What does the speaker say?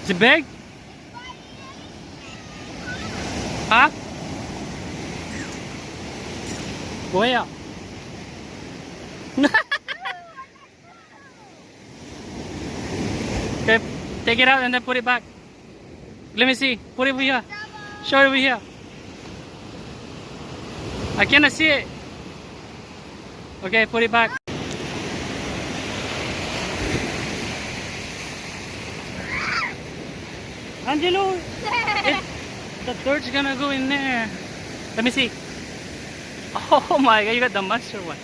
Is it big? Huh? Where? Okay, take it out and then put it back. Let me see. Put it over here. Show it over here. I cannot see it. Okay, put it back. Angelo, the dirt's gonna go in there. Let me see. Oh my god, you got the monster one.